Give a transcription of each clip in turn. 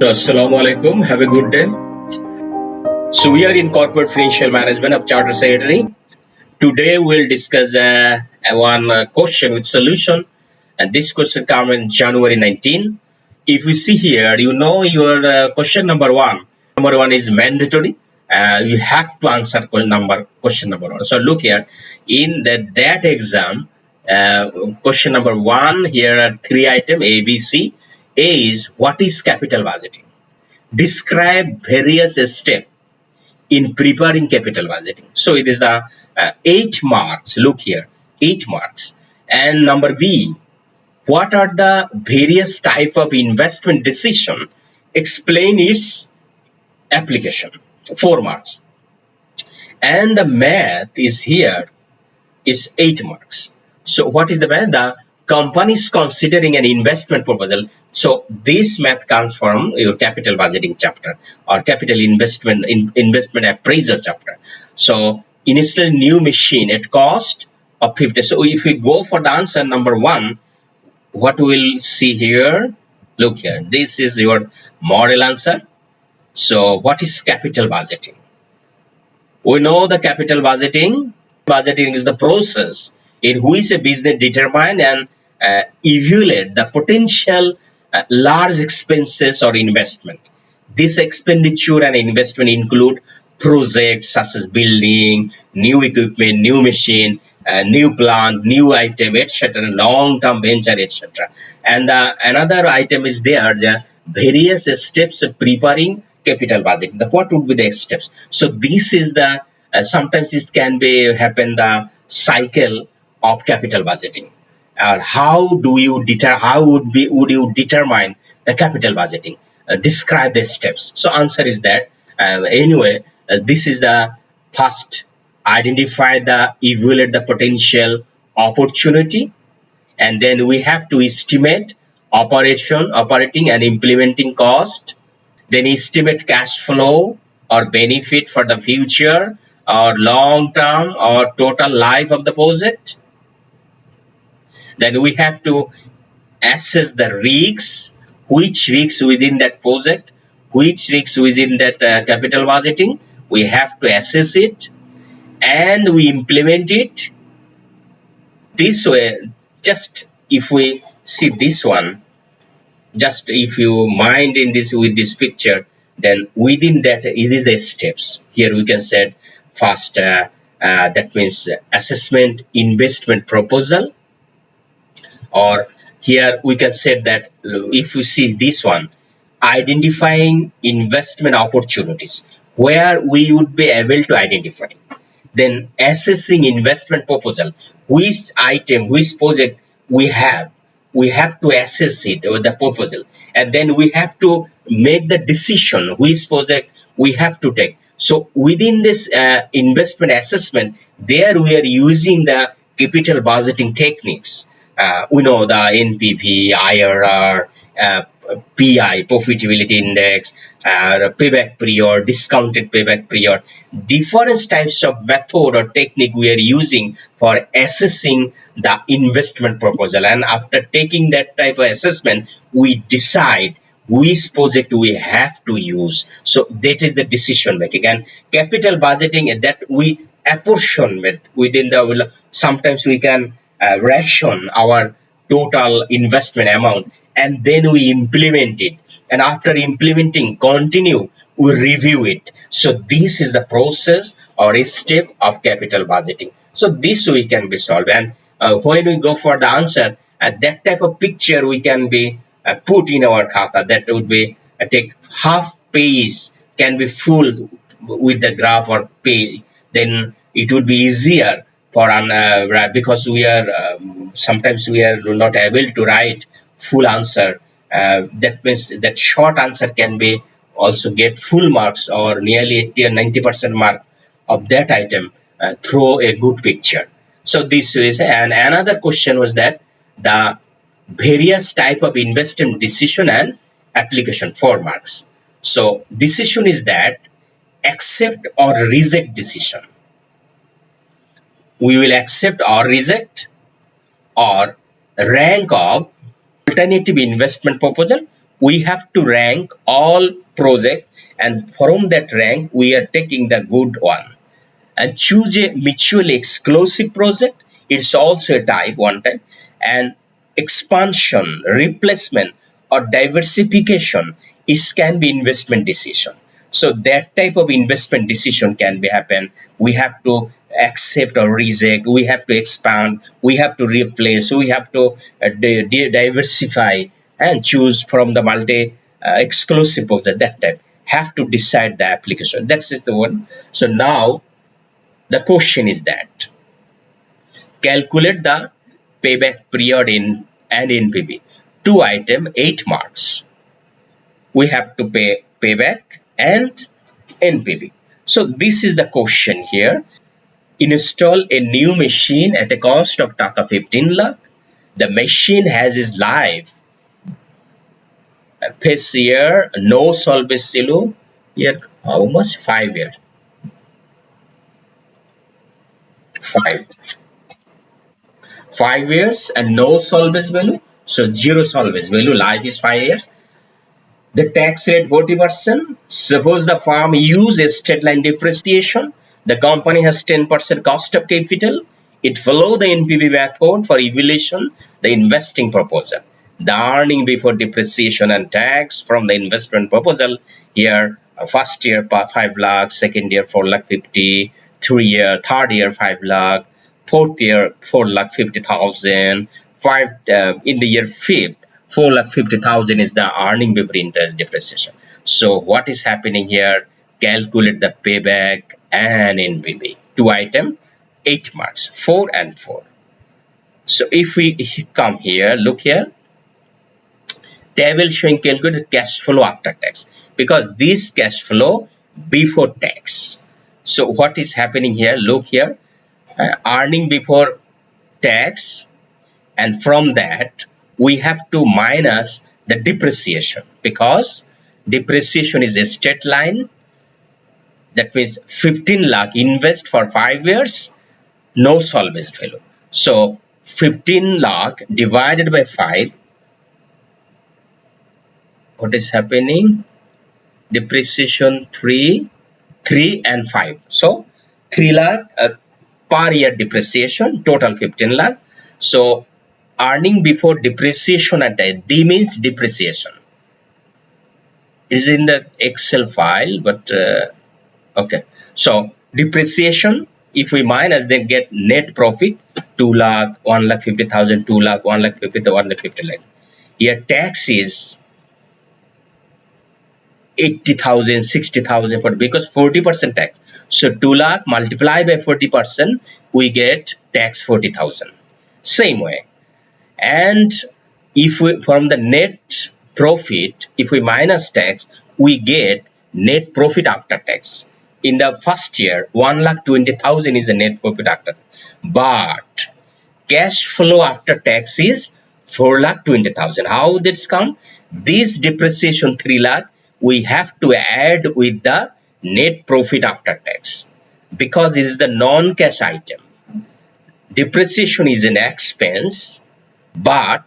So, Assalamu alaikum. Have a good day. So, we are in corporate financial management of Chartered Secretary. Today, we'll discuss one question with solution. And this question comes in January 19. If you see here, you know your question number one. Number one is mandatory. You have to answer question number one. So, look here. In that exam, question number one, here are three items A, B, C. A is what is capital budgeting? Describe various steps in preparing capital budgeting. So it is the 8 marks. Look here, 8 marks. And number B, what are the various type of investment decision? Explain its application. 4 marks. And the math is here is 8 marks. So what is the math? The company is considering an investment proposal. So this math comes from your capital budgeting chapter or capital investment appraisal chapter. So initial new machine at cost of 50. So if we go for the answer number one, what we'll see here, look here, this is your model answer. So what is capital budgeting? We know the capital budgeting. Budgeting is the process in which a business determine and evaluate the potential large expenses or investment. This expenditure and investment include projects such as building, new equipment, new machine, new plant, new item, etc., long-term venture, etc. And another item is there, the various steps of preparing capital budget. What would be the steps? So this is the sometimes it can be happen the cycle of capital budgeting. How do you how would you determine the capital budgeting? Describe the steps. So answer is that anyway. This is the first. Identify the evaluate the potential opportunity, and then we have to estimate operating and implementing cost, then estimate cash flow or benefit for the future or long term or total life of the project. Then we have to assess the risks, which risks within that project, which risks within that capital budgeting. We have to assess it and we implement it this way. Just if we see this one, just if you mind in this with this picture, then within that it is the steps. Here we can set first that means assessment investment proposal, or here we can say that if you see this one, identifying investment opportunities where we would be able to identify, then assessing investment proposal, which item, which project we have to assess it with the proposal, and then we have to make the decision which project we have to take. So within this investment assessment, there we are using the capital budgeting techniques. We know the NPV, IRR, PI, profitability index, payback period, discounted payback period, different types of method or technique we are using for assessing the investment proposal. And after taking that type of assessment, we decide which project we have to use. So that is the decision making. And capital budgeting that we apportion within the, sometimes we can ration our total investment amount and then we implement it, and after implementing continue we review it. So this is the process or a step of capital budgeting. So this we can be solved, and when we go for the answer, that type of picture we can be put in our khata. That would be take half page can be full with the graph or page, then it would be easier for an because we are sometimes we are not able to write full answer. That means that short answer can be also get full marks or nearly 80 or 90% mark of that item through a good picture. So this is, and another question was that the various type of investment decision and application, 4 marks. So decision is that accept or reject decision. We will accept or reject, or rank of alternative investment proposal we have to rank all project, and from that rank we are taking the good one and choose a mutually exclusive project. It's also a type, one type. And expansion, replacement, or diversification, it can be investment decision. So that type of investment decision can be happen. We have to accept or reject, we have to expand, we have to replace, we have to diversify and choose from the multi exclusive project. That type have to decide the application. That's just the one. So now the question is that calculate the payback period in and NPV. Two item, 8 marks. We have to pay payback and NPV. So this is the question here. Install a new machine at a cost of taka 15 lakh. The machine has its life. First year, no service value. Here, almost 5 years. 5. 5 years and no salvage value. So zero salvage value, life is 5 years. The tax rate 40%. Suppose the farm uses straight line depreciation. The company has 10% cost of capital. It follow the NPV method for evaluation, the investing proposal. The earning before depreciation and tax from the investment proposal here, first year 5 lakh, second year 4 lakh 50, 3 year, third year 5 lakh, fourth year 4 lakh 50,000, in the year fifth 4 lakh 50,000 is the earning before interest depreciation. So what is happening here? Calculate the payback and NPV. Two item, 8 marks, 4 and 4. So if we come here, look here, table showing calculate cash flow after tax, because this cash flow before tax. So what is happening here? Look here, earning before tax, and from that we have to minus the depreciation, because depreciation is a straight line. That means 15 lakh invest for 5 years, no salvage value. So 15 lakh divided by 5, what is happening? Depreciation 3 and 5. So 3 lakh per year depreciation, total 15 lakh. So earning before depreciation and tax, D means depreciation. It is in the Excel file, but okay. So depreciation, if we minus, then get net profit 2 lakh, 1 lakh 50,000, 2 lakh, 1 lakh 50, 1 lakh 50 lakh. Here tax is 80,000, 60,000 for, because 40% tax. So 2 lakh multiplied by 40%, we get tax 40,000. Same way. And if we, from the net profit, if we minus tax, we get net profit after tax. In the first year, 1,20,000 is the net profit after. But cash flow after tax is 4,20,000. How this come? This depreciation 3 lakh, we have to add with the net profit after tax, because it is the non-cash item. Depreciation is an expense, but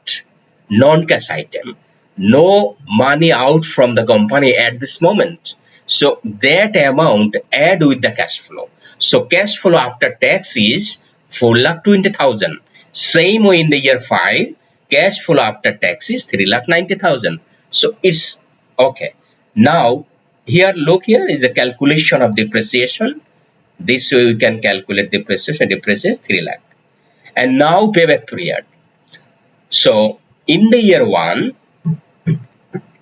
non-cash item. No money out from the company at this moment. So that amount add with the cash flow. So cash flow after tax is 4,20,000. Same way in the year 5, cash flow after tax is 3,90,000. So it's okay. Now here, look, here is the calculation of depreciation. This way we can calculate depreciation. Depreciation 3 lakh. And now payback period. So in the year 1,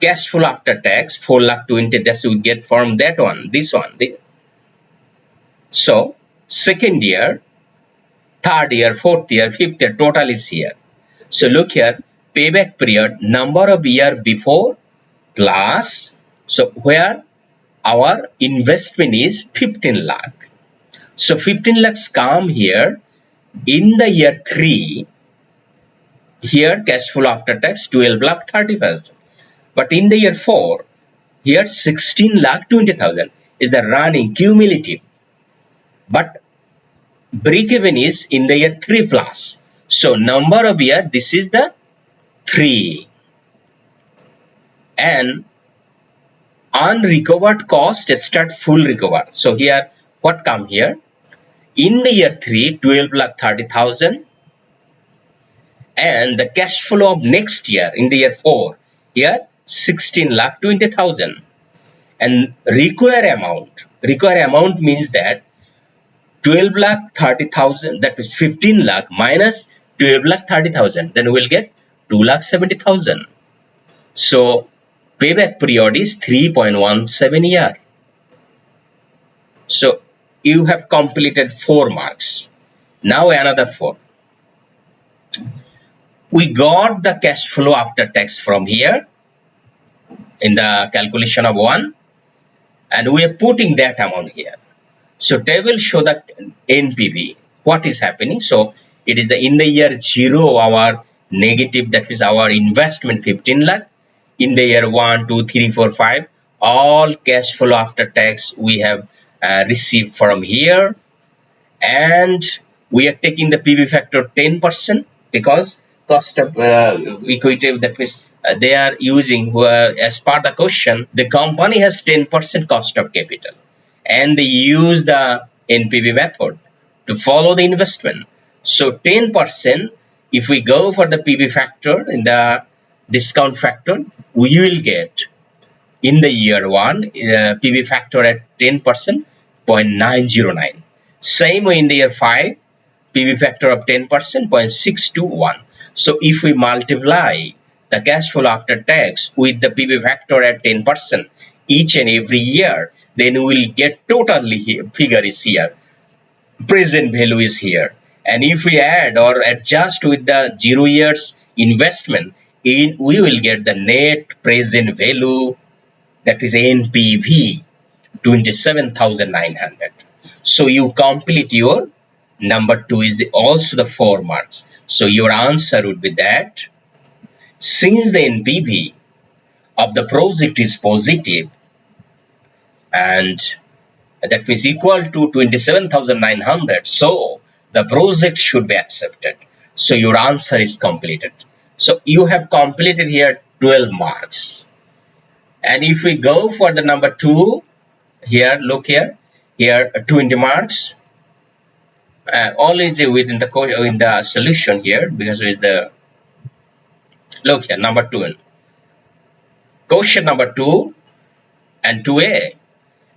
cash flow after tax 4 lakh 20, that we get from that one, this one. So second year, third year, fourth year, fifth year, total is here. So look here, payback period, number of year before plus, so where our investment is 15 lakh. So 15 lakhs come here in the year 3. Here cash flow after tax 12 lakh 30,000. But in the year 4, here 16 lakh 20,000 is the running cumulative. But break even is in the year 3 plus. So number of year, this is the 3. and unrecovered cost start full recover. So here, what come here? In the year 3, 12 lakh 30,000, and the cash flow of next year in the year 4, here 16 lakh 20,000. And require amount means that 12 lakh 30,000, that is 15 lakh minus 12 lakh 30,000, then we'll get 2 lakh 70,000. So payback period is 3.17 year. So you have completed 4 marks. Now another 4. We got the cash flow after tax from here in the calculation of 1, and we are putting that amount here. So table show that NPV, what is happening. So it is in the year 0 our negative, that is our investment 15 lakh. In the year 1, 2, 3, 4, 5, all cash flow after tax we have received from here, and we are taking the PV factor 10% because cost of equity, that means they are using, as per the question, the company has 10% cost of capital and they use the NPV method to follow the investment. So 10%, if we go for the PV factor in the discount factor, we will get in the year 1 PV factor at 10%, 0.909. Same way in the year 5, PV factor of 10%, 0.621. So if we multiply the cash flow after tax with the PV factor at 10% each and every year, then we will get totally figure is here. Present value is here. And if we add or adjust with the 0 years investment, we will get the net present value, that is NPV, 27,900. So you complete your number 2 is also the 4 marks. So your answer would be that since the NPV of the project is positive and that is equal to 27,900, so the project should be accepted. So your answer is completed. So you have completed here 12 marks. And if we go for the number 2, here, look here 20 marks. All is within the solution here, because with the, look here, number 2. Question number 2 and 2A.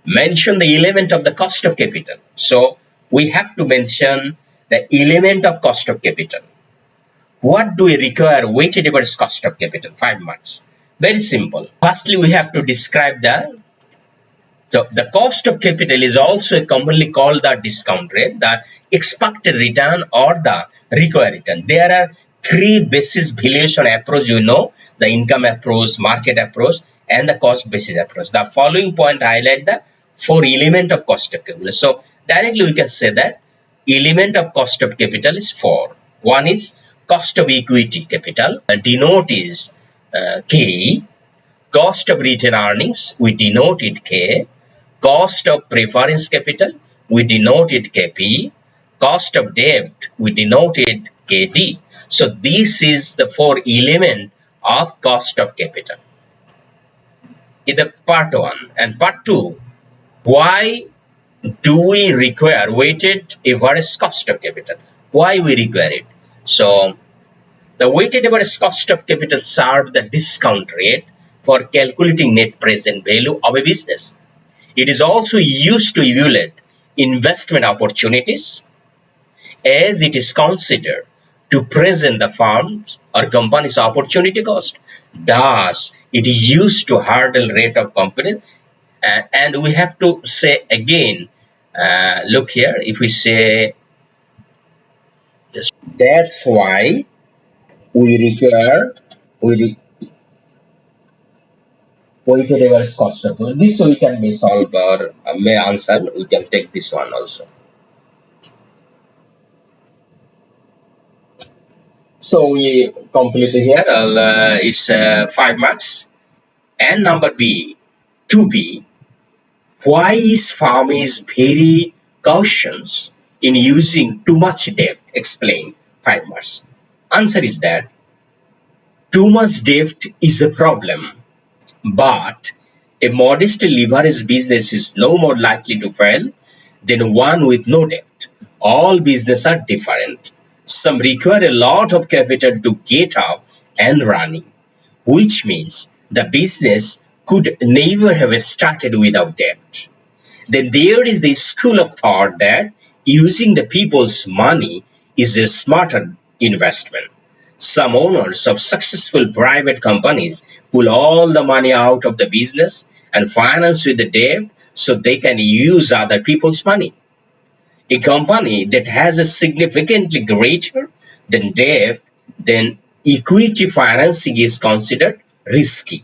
Mention the element of the cost of capital. So we have to mention the element of cost of capital. What do we require? Weighted average cost of capital, 5 marks. Very simple. Firstly, we have to describe the cost of capital is also commonly called the discount rate, the expected return, or the required return. There are 3 basis valuation approach, the income approach, market approach, and the cost basis approach. The following point highlight the 4 element of cost of capital. So directly we can say that element of cost of capital is 4. One is cost of equity capital, denote is K. Cost of retained earnings, we denote it K. Cost of preference capital, we denote it KP. Cost of debt, we denote it KD. So this is the 4 element of cost of capital. In the part 1 and part 2, why do we require weighted average cost of capital? Why we require it? So the weighted average cost of capital serves the discount rate for calculating net present value of a business. It is also used to evaluate investment opportunities, as it is considered to present the firm's or company's opportunity cost. Thus, it is used to hurdle rate of companies. And we have to say again, look here, if we say, that's why we require weighted average cost of capital. This we can be solved or may answer. We can take this one also. So we completed here. It's 5 marks. And number B, 2B. Why is firm is very cautious in using too much debt? Explain. 5 marks. Answer is that too much debt is a problem But a modestly leveraged business is no more likely to fail than one with no debt. All businesses are different. Some require a lot of capital to get up and running, which means the business could never have started without debt. Then there is the school of thought that using the people's money is a smarter investment. Some owners of successful private companies pull all the money out of the business and finance with the debt so they can use other people's money. A company that has a significantly greater than debt than equity financing is considered risky.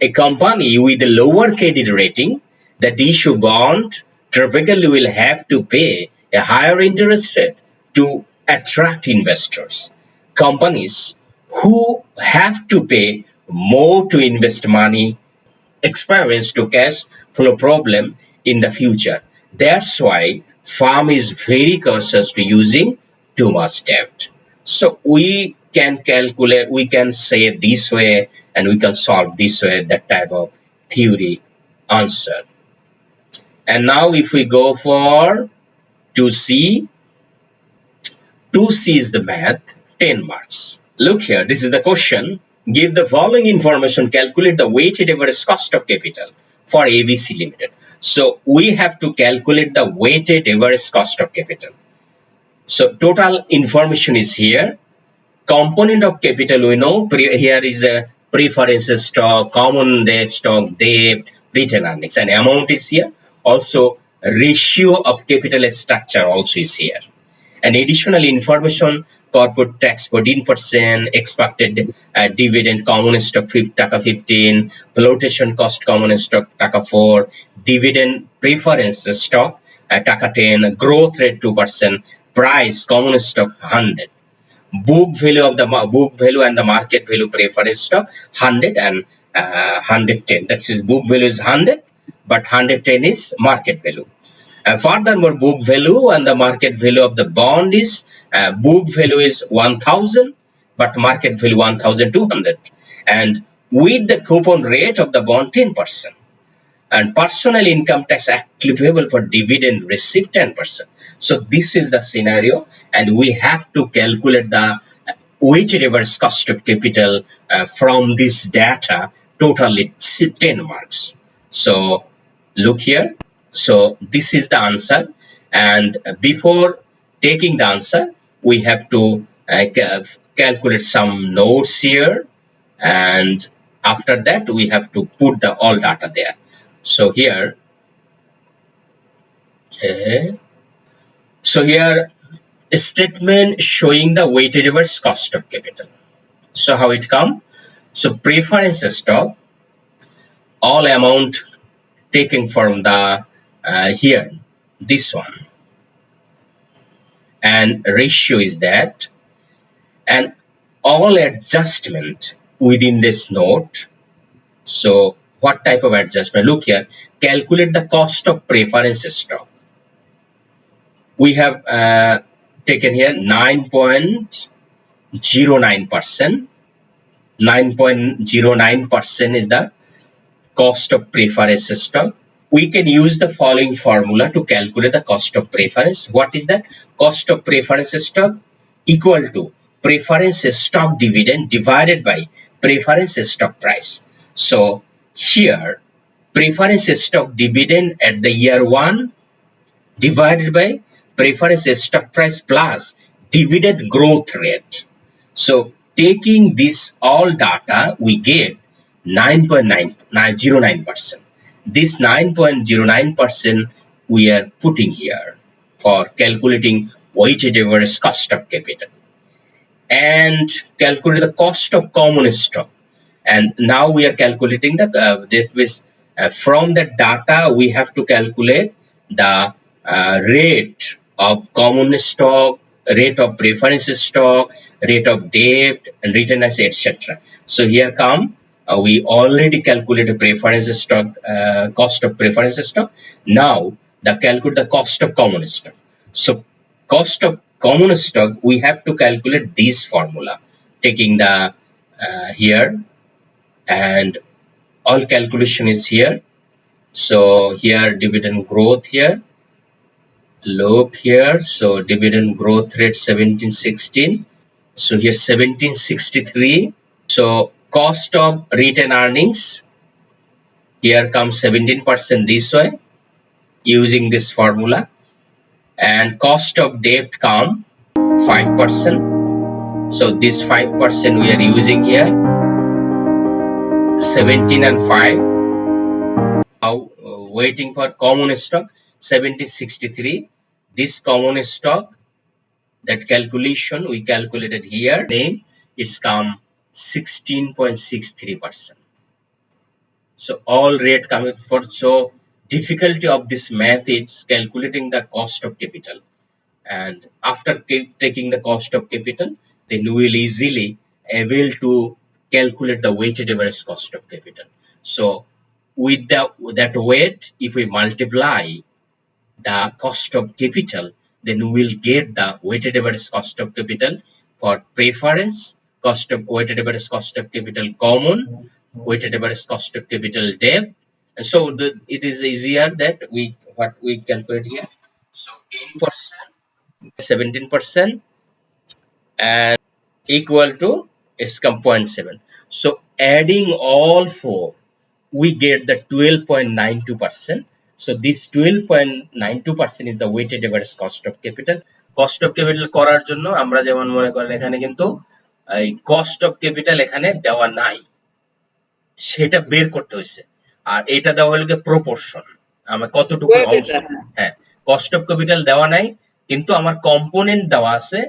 A company with a lower credit rating that issue bond typically will have to pay a higher interest rate to attract investors. Companies who have to pay more to invest money experience to cash flow problem in the future. That's why firm is very cautious to using too much debt. So we can calculate, we can say this way, and we can solve this way that type of theory answer. And now if we go for 2C, 2C is the math, 10 marks. Look here, this is the question. Give the following information, calculate the weighted average cost of capital for ABC Limited. So we have to calculate the weighted average cost of capital. So total information is here. Component of capital we know, here is a preference stock, common stock, debt, retained earnings, and amount is here. Also ratio of capital structure also is here. And additional information, corporate tax 14%, expected dividend common stock taka 15, flotation cost common stock taka 4, dividend preference stock taka 10, growth rate 2%, price common stock 100, book value of the book value and the market value preference stock 100 and 110. That is, book value is 100, but 110 is market value. Furthermore, book value and the market value of the bond is book value is 1000, but market value 1200, and with the coupon rate of the bond 10%, and personal income tax applicable for dividend received 10%. So this is the scenario, and we have to calculate the weighted average cost of capital from this data. Totally 10 marks. So look here. So this is the answer, and before taking the answer, we have to calculate some notes here, and after that we have to put the all data there. So here, okay. So here a statement showing the weighted average cost of capital. So how it come? So preference stock, all amount taken from the here, this one, and ratio is that, and all adjustment within this note. So what type of adjustment? Look here, calculate the cost of preference stock. We have taken here 9.09%. 9.09% is the cost of preference stock. We can use the following formula to calculate the cost of preference. What is that? Cost of preference stock equal to preference stock dividend divided by preference stock price. So here, preference stock dividend at the year 1 divided by preference stock price plus dividend growth rate. So taking this all data, we get 9.09%. This 9.09% we are putting here for calculating weighted average cost of capital, and calculate the cost of common stock. And now we are calculating the from that data we have to calculate the rate of common stock, rate of preference stock, rate of debt, and return asset, etc. So here come we already calculated preference stock, cost of preference stock. Now the calculate the cost of common stock. So cost of common stock, we have to calculate this formula, taking the here, and all calculation is here. So here dividend growth here, look here, so dividend growth rate 1716, so here 1763. So cost of retained earnings, here comes 17% this way using this formula, and cost of debt come 5%. So this 5% we are using here, 17 and 5. Now waiting for common stock 1763. This common stock, that calculation we calculated here, name is come 16.63%. So all rate coming for. So difficulty of this math is calculating the cost of capital, and after taking the cost of capital, then we will easily able to calculate the weighted average cost of capital. So with that weight, if we multiply the cost of capital, then we will get the weighted average cost of capital for preference, weighted average cost of capital common, weighted average cost of capital debt. And so it is easier that what we calculate here. So 10%, 17%, and equal to SCOM 0.7. So adding all four, we get the 12.92%. So this 12.92% is the weighted average cost of capital. Cost of capital করার জন্য আমরা যেমন মনে করেন এখানে কিন্তু এই cost of capital এখানে দেওয়া নাই, সেটা বের করতে হয়েছে, আর এটা দেওয়া হলো প্রপোর্শন, আমার কতটুকু অংশ। হ্যাঁ, কস্ট অফ ক্যাপিটাল দেওয়া নাই, কিন্তু আমার কম্পোনেন্ট দেওয়া আছে,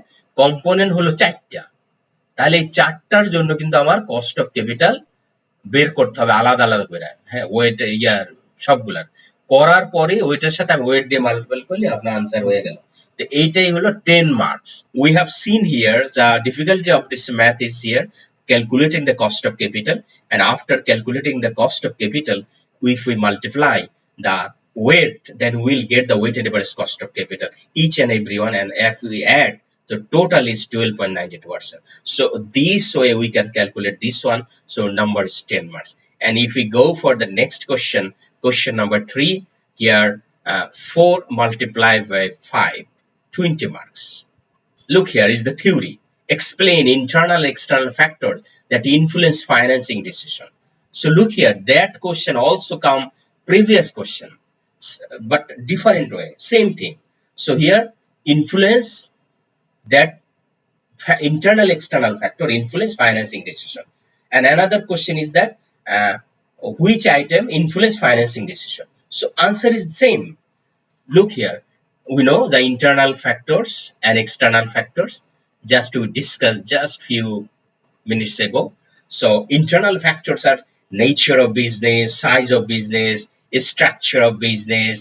কম্পোনেন্ট হলো 4টা, তাহলে এই 4টার জন্য কিন্তু আমার কস্ট অফ ক্যাপিটাল বের করতে হবে আলাদা আলাদা করে। হ্যাঁ, ওয়েট ইয়ার সবগুলার করার পরে ওইটার সাথে আমি ওয়েট দিয়ে মাল্টিপল করলে আপনার আনসার হয়ে গেল। তো এইটাই হলো 10 marks. We have seen here the difficulty of this math is here calculating the cost of capital, and after calculating the cost of capital, if we multiply the weight, then we'll get the weighted average cost of capital, each and every one, and if we add, the total is 12.92%. So this way we can calculate this one, so number is 10 marks. And if we go for the next question, question number 3, here 4 multiplied by 5, 20 marks. Look, here is the theory. Explain internal external factors that influence financing decision. So look here, that question also come previous question, but different way, same thing. So here influence, that internal external factor influence financing decision. And another question is that which item influence financing decision. So answer is the same. Look here, we know the internal factors and external factors, just to discuss just few minutes ago. So internal factors are nature of business, size of business, structure of business,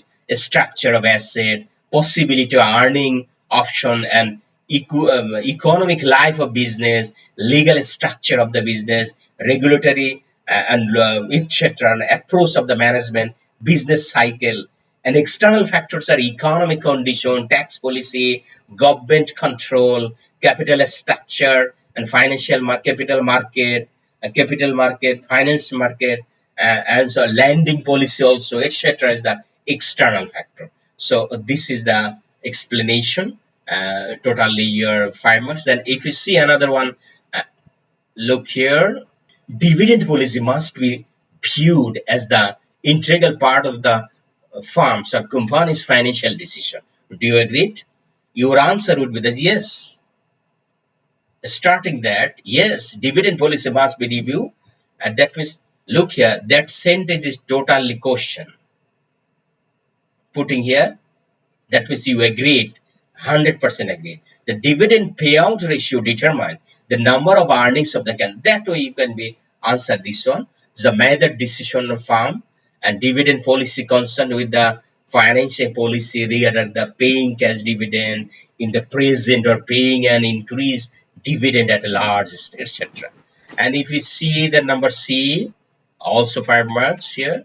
structure of asset, possibility of earning option, and economic life of business, legal structure of the business, regulatory and etc., and approach of the management, business cycle. And external factors are economic condition, tax policy, government control, capital structure, and financial capital market, finance market, and so lending policy also, etc., is the external factor. So this is the explanation. Totally your 5 marks. Then if you see another one, look here, dividend policy must be viewed as the integral part of the firms or companies' financial decision. Do you agree? Your answer would be that yes. Starting that, yes, dividend policy must be reviewed, and that means, look here, that sentence is totally question. Putting here, that means you agreed, 100% agreed. The dividend payout ratio determine the number of earnings of the company. That way you can be answer this one. The method decision of firm, and dividend policy concerned with the financial policy regarding the paying cash dividend in the present or paying an increased dividend at a large, etc. And if you see the number C, also 5 marks here.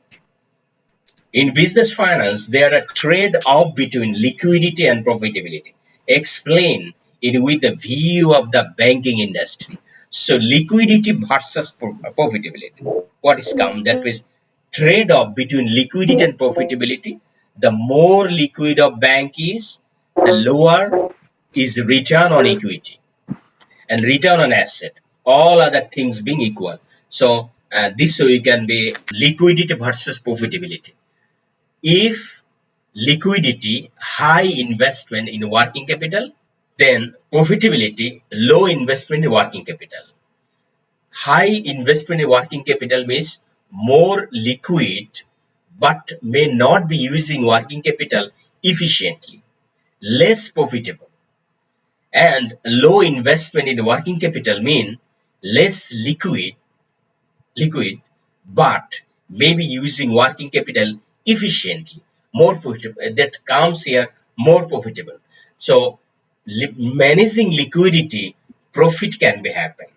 In business finance, there are trade-off between liquidity and profitability. Explain it with the view of the banking industry. So liquidity versus profitability. What is come? That is trade-off between liquidity and profitability. The more liquid a bank is, the lower is return on equity and return on asset. All other things being equal. So this way can be liquidity versus profitability. If liquidity, high investment in working capital, then profitability, low investment in working capital. High investment in working capital means more liquid but may not be using working capital efficiently, less profitable. And low investment in working capital mean less liquid but maybe using working capital efficiently, more profitable. That comes here more profitable. So managing liquidity, profit can be happen.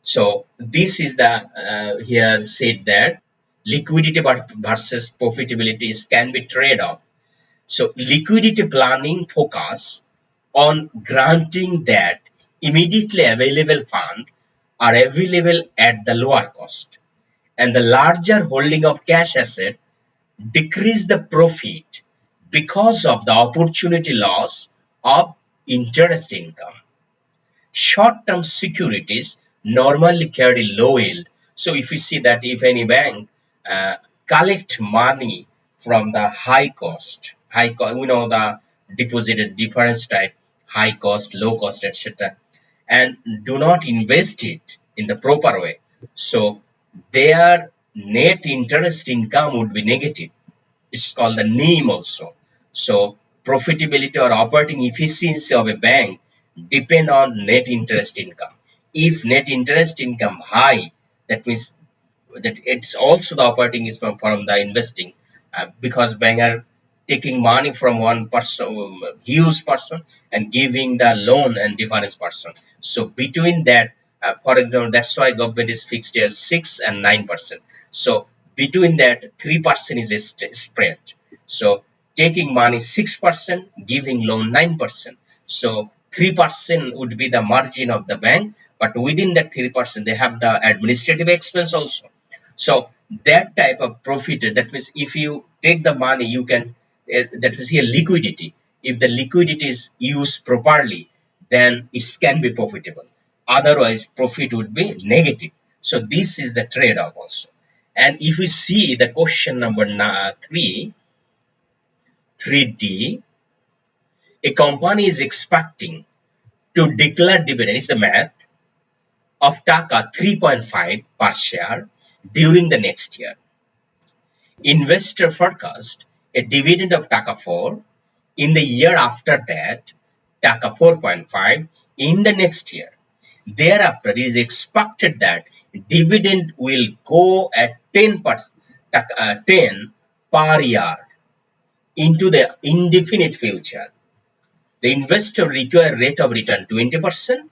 So this is the here said that liquidity versus profitability can be trade-off. So liquidity planning focus on granting that immediately available fund are available at the lower cost, and the larger holding of cash asset decrease the profit because of the opportunity loss of interest income. Short-term securities normally carry low yield. So if you see that if any bank collect money from the high cost, the deposited difference type, high cost, low cost, etc., and do not invest it in the proper way, so their net interest income would be negative. It's called the NIM also. So profitability or operating efficiency of a bank depend on net interest income. If net interest income high, that means that it's also the operating is from the investing, because bank are taking money from one person, huge person, and giving the loan and different person. So between that, for example, that's why government is fixed here 6 and 9%. So between that 3% is a spread. So taking money 6%, giving loan 9%. So 3% would be the margin of the bank, but within that 3% they have the administrative expense also. So that type of profit, that means if you take the money, you can, that is here liquidity. If the liquidity is used properly, then it can be profitable. Otherwise, profit would be negative. So this is the trade-off also. And if we see the question number 3D, a company is expecting to declare dividend, is the math, of Taka 3.5 per share during the next year. Investor forecast a dividend of Taka 4 in the year after that, Taka 4.5 in the next year. Thereafter, it is expected that dividend will go at 10 per year into the indefinite future. The investor require rate of return 20%.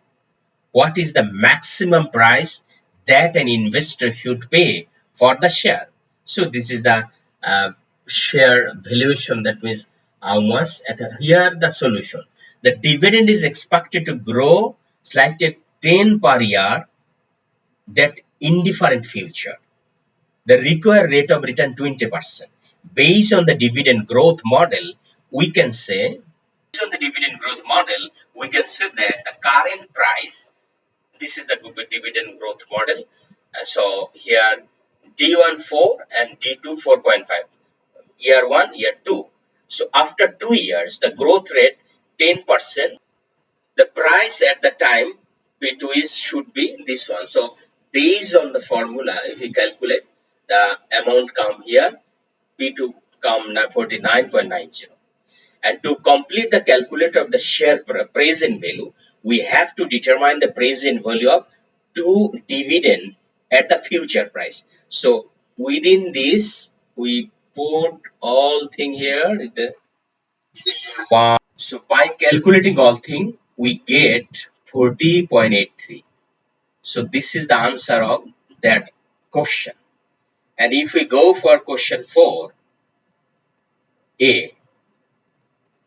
What is the maximum price that an investor should pay for the share? So this is the share valuation, that means how much. Here the solution. The dividend is expected to grow slightly 10 per year, that indifferent future. The required rate of return 20%. Based on the dividend growth model, we can say, that the current price, this is the dividend growth model. So here D14 and D2 4.5. Year 1, year 2. So after 2 years, the growth rate 10%. The price at the time P2 is should be this one. So based on the formula, if we calculate the amount come here, P2 come 49.90. And to complete the calculator of the share present value, we have to determine the present value of 2 dividend at the future price. So within this, we put all thing here. So by calculating all thing, we get 40.83. So this is the answer of that question. And if we go for question 4A,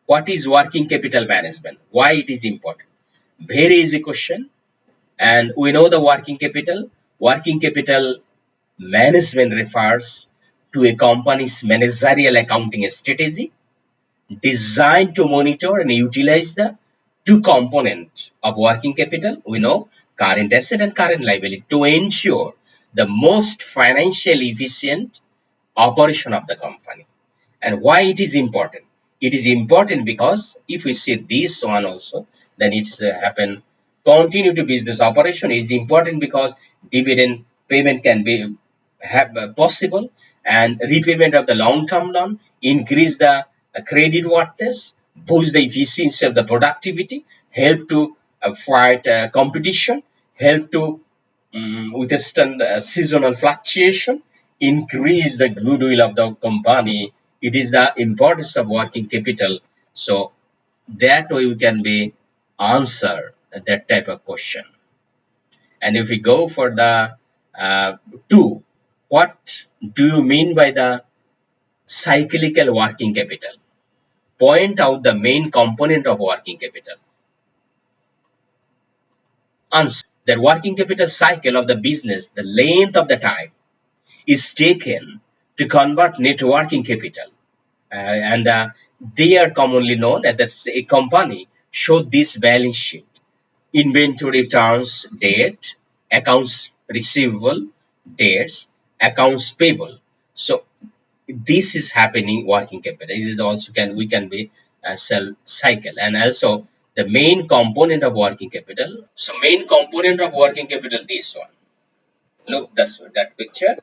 what is working capital management? Why it is important? Very easy question. And we know the working capital. Working capital management refers to a company's managerial accounting strategy designed to monitor and utilize the two components of working capital. We know current asset and current liability to ensure the most financially efficient operation of the company. And why it is important? It is important because if we see this one also, then it's happen continue to business operation is important because dividend payment can be possible, and repayment of the long-term loan increase the credit worthiness, boost the efficiency of the productivity, help to fight competition, help to withstand seasonal fluctuation, increase the goodwill of the company. It is the importance of working capital. So that way we can be answer that type of question. And if we go for the two, what do you mean by the cyclical working capital? Point out the main component of working capital. Answer. The working capital cycle of the business, the length of the time is taken to convert net working capital. And they are commonly known as a company show this balance sheet. Inventory turns date, accounts receivable, dates, accounts payable. So this is happening working capital. It is also we can be a cell cycle, and also the main component of working capital. So main component of working capital, this one. Look, that picture.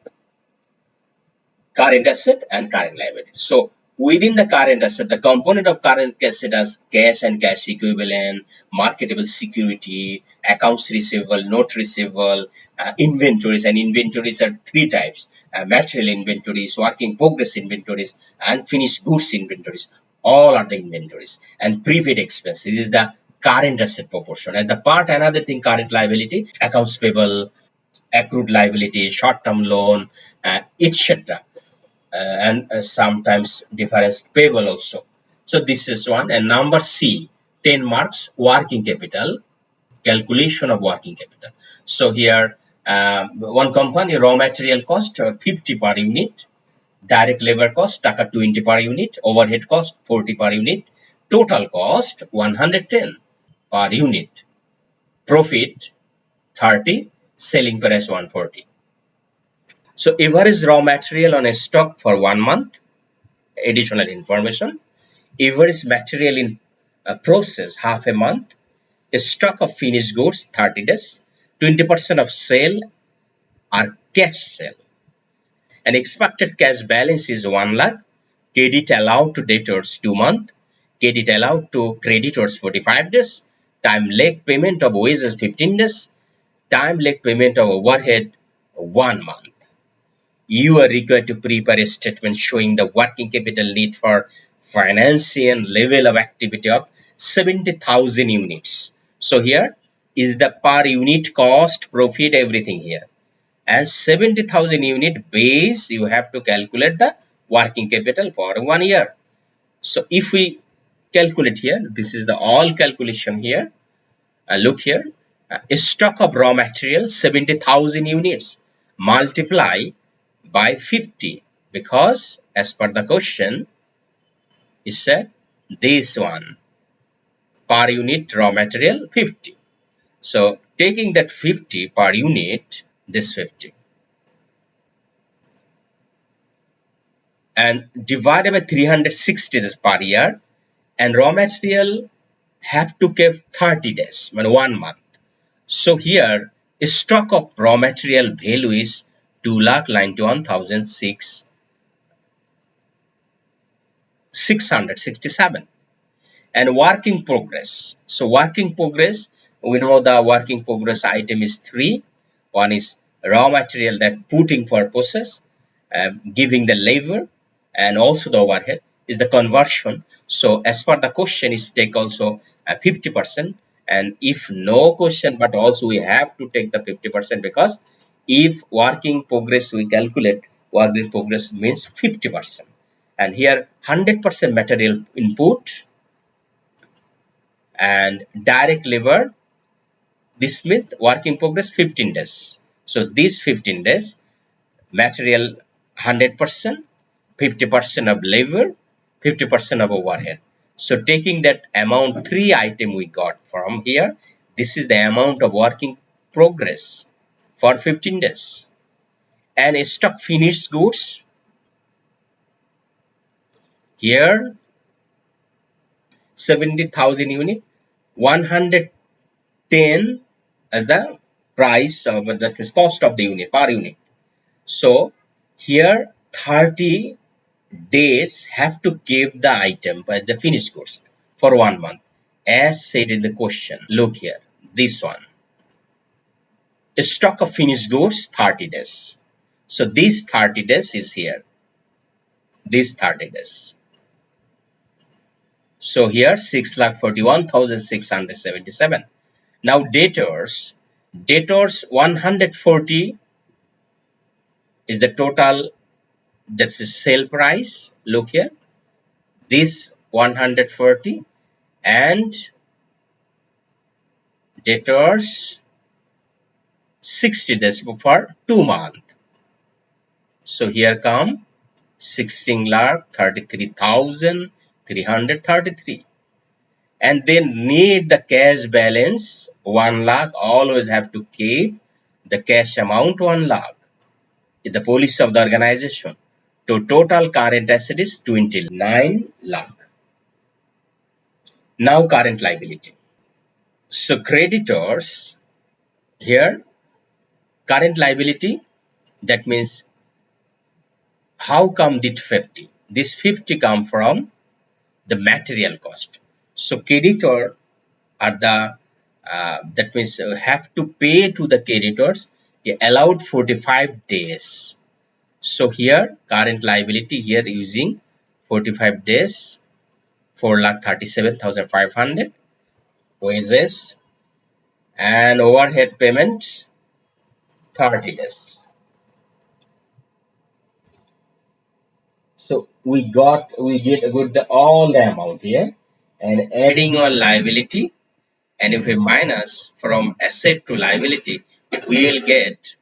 Current asset and current liability. So within the current asset, the component of current asset as cash and cash equivalent, marketable security, accounts receivable, note receivable, inventories, and inventories are three types: material inventories, work in progress inventories, and finished goods inventories. All are the inventories. And prepaid expenses is the current asset proportion. And the part another thing, current liability, accounts payable, accrued liability, short-term loan, etc. And sometimes difference payable also. So this is one. And number C, 10 marks, working capital, calculation of working capital. So here, one company raw material cost 50 per unit, direct labor cost taka 20 per unit, overhead cost 40 per unit, total cost 110 per unit, profit 30, selling price 140. So average raw material on a stock for 1 month, additional information. Average material in process half a month, a stock of finished goods 30 days, 20% of sale are cash sale. An expected cash balance is 1 lakh, credit allowed to debtors 2 months, credit allowed to creditors 45 days, time lag payment of wages 15 days, time lag payment of overhead 1 month. You are required to prepare a statement showing the working capital need for financing level of activity of 70,000 units. So here is the per unit cost, profit, everything here. And 70,000 unit base, you have to calculate the working capital for 1 year. So if we calculate here, this is the all calculation here. Look here, a stock of raw material 70,000 units, multiply by 50, because as per the question it said this one per unit raw material 50. So taking that 50 per unit, this 50, and divided by 360 days per year, and raw material have to keep 30 days, 1 month. So here stock of raw material value is 2,91,667. And work in progress. So work in progress, we know the work in progress item is three. One is raw material that putting for process, giving the labor, and also the overhead is the conversion. So as per the question is take also 50%. And if no question, but also we have to take the 50%, because if work in progress we calculate, work in progress means 50%. And here 100% material input, and direct labor This means work in progress 15 days. So these 15 days, material 100%, 50% of labor, 50% of overhead. So taking that amount, three item we got from here, this is the amount of work in progress for 15 days. And stock finished goods, here 70,000 unit, 110 as the price of the cost of the unit per unit. So here 30 days have to give the item by the finished goods for 1 month, as said in the question. Look here, this one. The stock of finished goods 30 days. So this 30 days is here. This 30 days. So here 6,41,677. Now debtors 140 is the total, that's the sale price. Look here, this 140, and debtors 60 days for 2 months. So here come 16,33,333, and they need the cash balance 1 lakh. Always have to keep the cash amount 1 lakh. The policy of the organization. To total current asset is 29 lakh. Now current liability. So creditors here, current liability, that means how come did 50? This 50 come from the material cost. So creditor are the that means have to pay to the creditors allowed 45 days. So here current liability here using 45 days, 4,37,500 wages, and overhead payment 30 days. So we get all the amount here, and adding on liability, and if we minus from asset to liability, we'll get,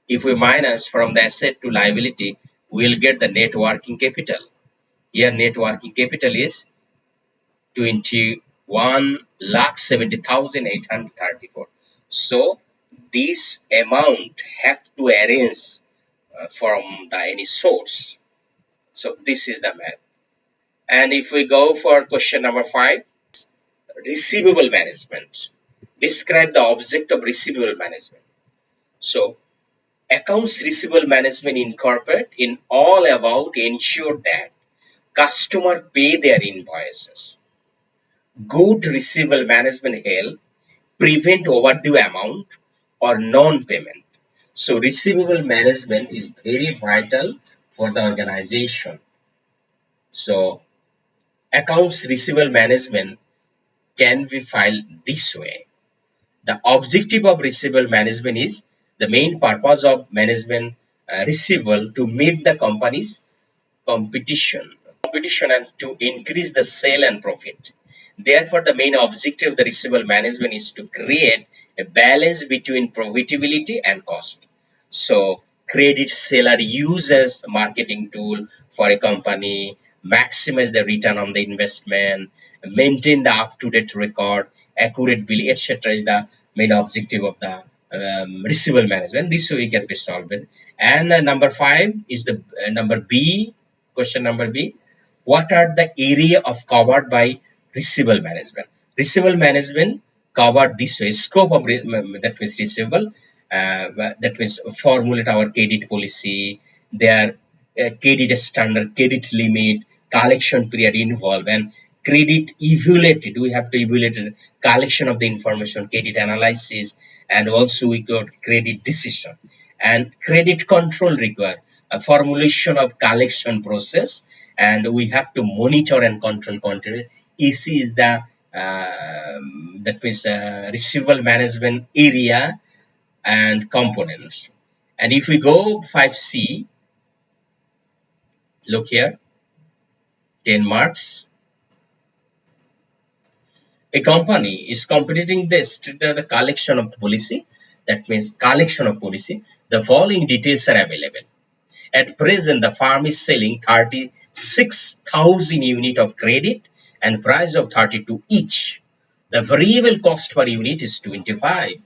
if we minus from the asset to liability, we'll get the net working capital. Here net working capital is 21,70,834. So this amount have to arrange from the any source. So this is the math. And if we go for question number 5, receivable management. Describe the object of receivable management. So accounts receivable management incorporate in all about ensure that customer pay their invoices. Good receivable management help prevent overdue amount or non-payment. So receivable management is very vital for the organization. So accounts receivable management can be filed this way. The objective of receivable management is the main purpose of management receivable to meet the company's competition and to increase the sale and profit. Therefore, the main objective of the receivable management is to create a balance between profitability and cost. So, credit seller use as a marketing tool for a company, maximize the return on the investment, maintain the up-to-date record, accurate billing, etc. is the main objective of the receivable management. This way we can be solved. And number 5 is the number B. Question number B, what are the area of covered by receivable management? Receivable management covered this way, scope of that means receivable, that means formulate our credit policy, their credit standard, credit limit, collection period involved, and credit evaluated. We have to evaluate collection of the information, credit analysis, and also we got credit decision. And credit control require a formulation of collection process, and we have to monitor and control. EC is the that means receivable management area and components. And if we go 5C, look here, 10 marks. a company is completing the collection of policy, that means collection of policy, the following details are available. At present, the firm is selling 36,000 units of credit and price of 32 each. The variable cost per unit is 25.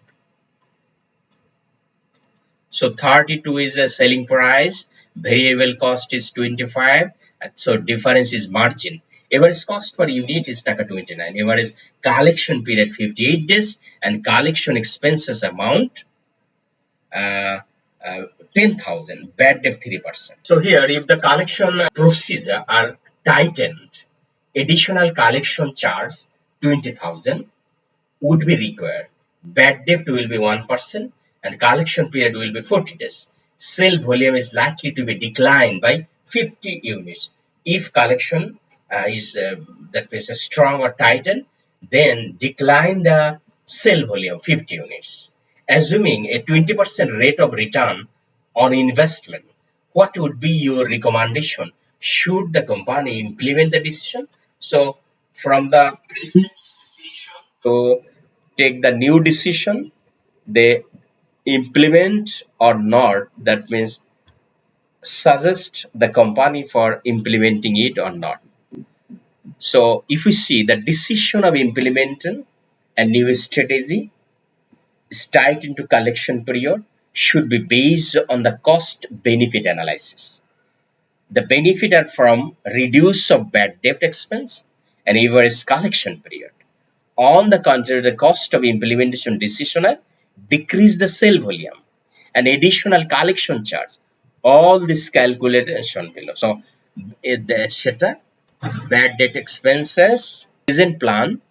So 32 is a selling price, variable cost is 25, so difference is margin. Average cost per unit is taka 29. Average collection period 58 days and collection expenses amount uh, 10,000, bad debt 3%. So here, if the collection procedure are tightened, additional collection charge 20,000 would be required. Bad debt will be 1% and collection period will be 40 days. Sale volume is likely to be declined by 50 units. If collection is that means strong or tightened, then decline the sale volume 50 units. Assuming a 20% rate of return on investment, what would be your recommendation? Should the company implement the decision? So from the to take the new decision, they implement or not, that means suggest the company for implementing it or not. So if we see the decision of implementing a new strategy is tied into collection period should be based on the cost benefit analysis. The benefit are from reduce of bad debt expense and average collection period. On the contrary, the cost of implementation decision are decrease the sale volume and additional collection charge. All this calculated is shown below. So, the etc. Bad debt expenses present plan,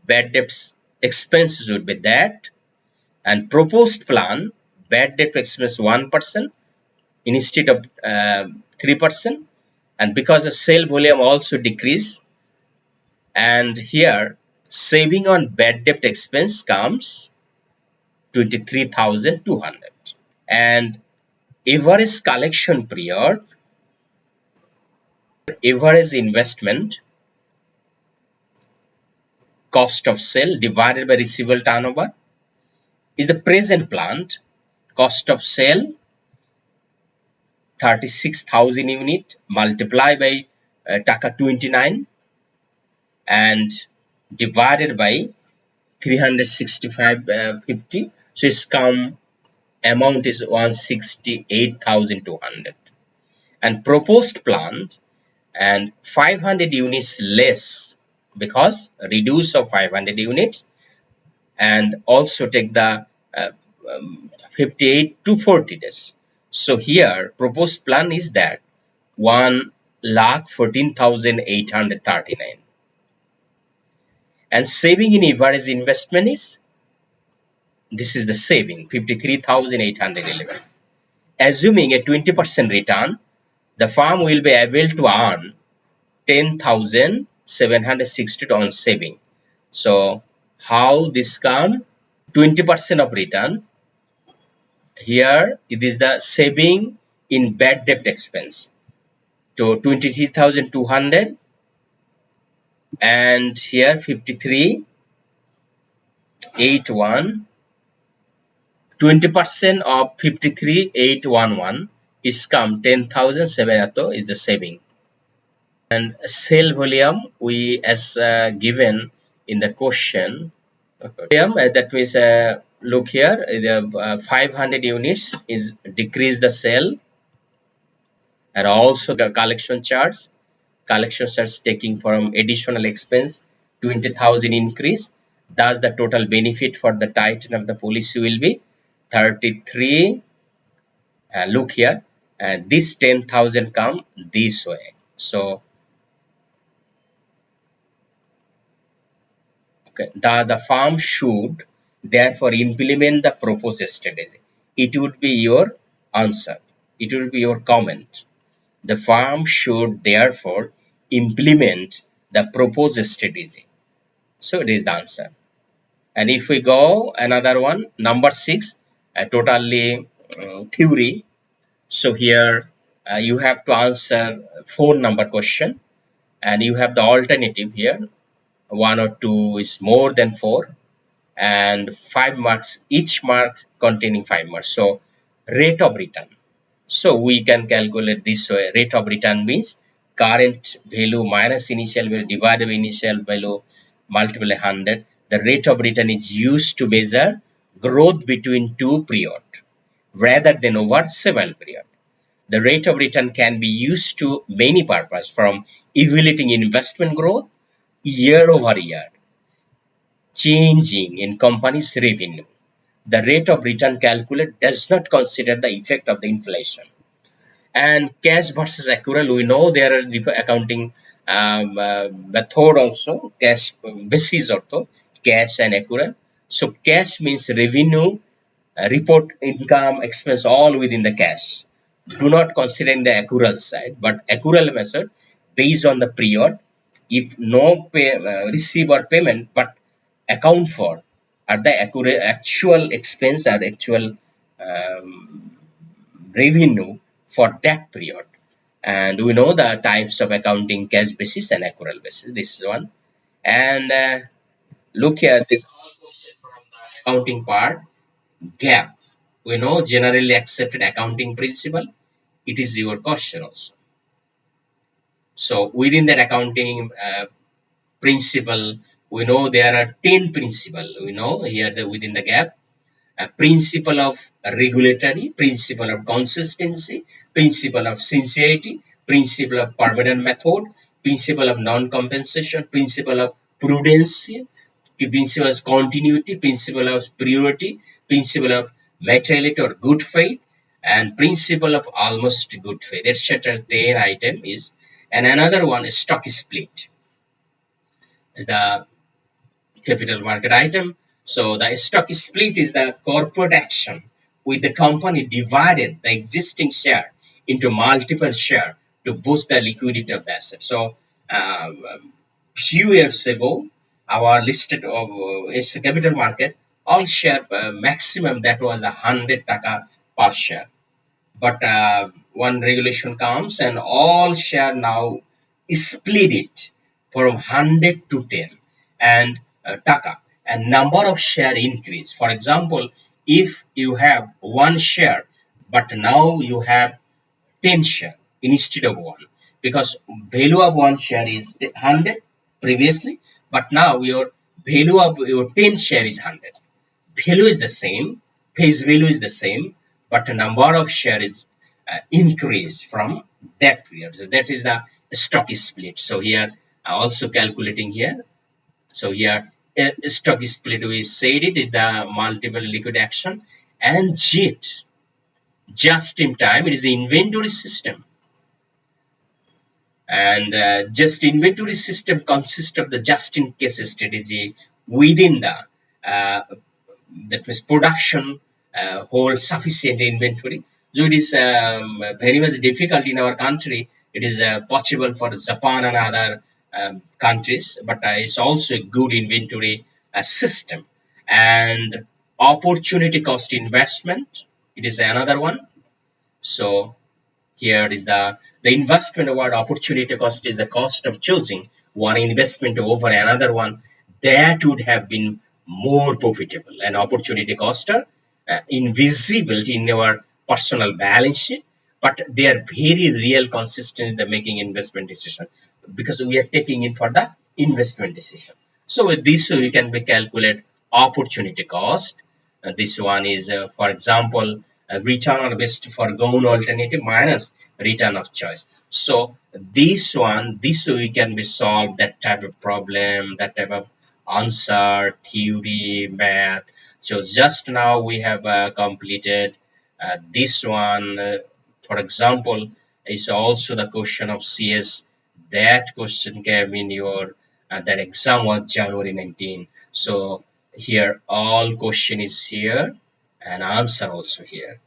bad debts expenses would be that, and proposed plan, bad debt expense 1% instead of 3%, and because the sale volume also decrease, and here saving on bad debt expense comes 23,200, and average collection period, average investment, cost of sale divided by receivable turnover is the present plant cost of sale 36,000 unit multiplied by taka 29 and divided by 365.50, so it's come amount is 168,200, and proposed plant and 500 units less because reduce of 500 units, and also take the 58 to 40 days. So here proposed plan is that 1,14,839, and saving in average investment is, this is the saving 53,811. Assuming a 20% return, the firm will be able to earn 10,760 on saving. So how this come? 20% of return. Here it is the saving in bad debt expense to 23,200, and here 53,811. 20% of 53,811 is come 10,700 is the saving. And sale volume we as given in the question. Volume, that means look here, the 500 units is decrease the sale, and also the collection charge. Collection charge taking from additional expense 20,000 increase. Thus the total benefit for the titan of the policy will be 33. Look here, this 10,000 come this way. So okay, the firm should therefore implement the proposed strategy. It would be your answer. It will be your comment. The firm should therefore implement the proposed strategy. So it is the answer. And if we go another one, number 6, totally theory. So here you have to answer 4 number question, and you have the alternative here 1 or 2 is more than 4, and 5 marks, each mark containing 5 marks. So rate of return. So we can calculate this way. Rate of return means current value minus initial value divided by initial value multiplied by 100. The rate of return is used to measure growth between two periods rather than over several periods. The rate of return can be used to many purposes, from evaluating investment growth year over year, changing in company's revenue. The rate of return calculated does not consider the effect of the inflation. And cash versus accrual, we know there are different accounting method also, cash basis also, cash and accrual. So cash means revenue, report income, expense, all within the cash. Do not consider in the accrual side, but accrual method based on the period. If no receive or payment, but account for at the actual expense or actual um, revenue for that period. And we know the types of accounting: cash basis and accrual basis. This is one. And look here, this from the accounting part. GAAP. We know generally accepted accounting principle. It is your question also. So within that accounting principle, we know there are 10 principles. We know here within the GAAP. A principle of regulatory, principle of consistency, principle of sincerity, principle of permanent method, principle of non-compensation, principle of prudence, principle of continuity, principle of priority, principle of materiality or good faith, and principle of almost good faith. Etc. 10 item is, and another one is stock split. The capital market item. So the stock split is the corporate action with the company divided the existing share into multiple share to boost the liquidity of the asset. So few years ago, our listed of capital market, all share maximum that was 100 taka per share. But one regulation comes and all share now split it from 100 to 10 and taka, and number of share increase. For example, if you have one share but now you have 10 share instead of one, because value of one share is 100 previously, but now your value of your 10 share is 100. Value is the same, face value is the same, but the number of share is increased from that period. So that is the stock split. So here also calculating here. So here stock split, we said it is the multiple liquid action, and JIT, just in time, it is the inventory system. And just inventory system consists of the just in case strategy within the that means production hold sufficient inventory. So it is very much difficult in our country. It is possible for Japan and other countries, but it's also a good inventory system. And opportunity cost investment, it is another one. So here is the investment award. Opportunity cost is the cost of choosing one investment over another one that would have been more profitable. And opportunity cost are invisible in our personal balance sheet, but they are very real, consistent in the making investment decision, because we are taking it for the investment decision. So with this, we can be calculate opportunity cost. This one is, for example, return on best foregone alternative minus return of choice. So this we can be solved that type of problem, that type of answer, theory, math. So just now we have completed this one. For example, is also the question of CS. That question came in your that exam was January 19. So here all question is here and answer also here.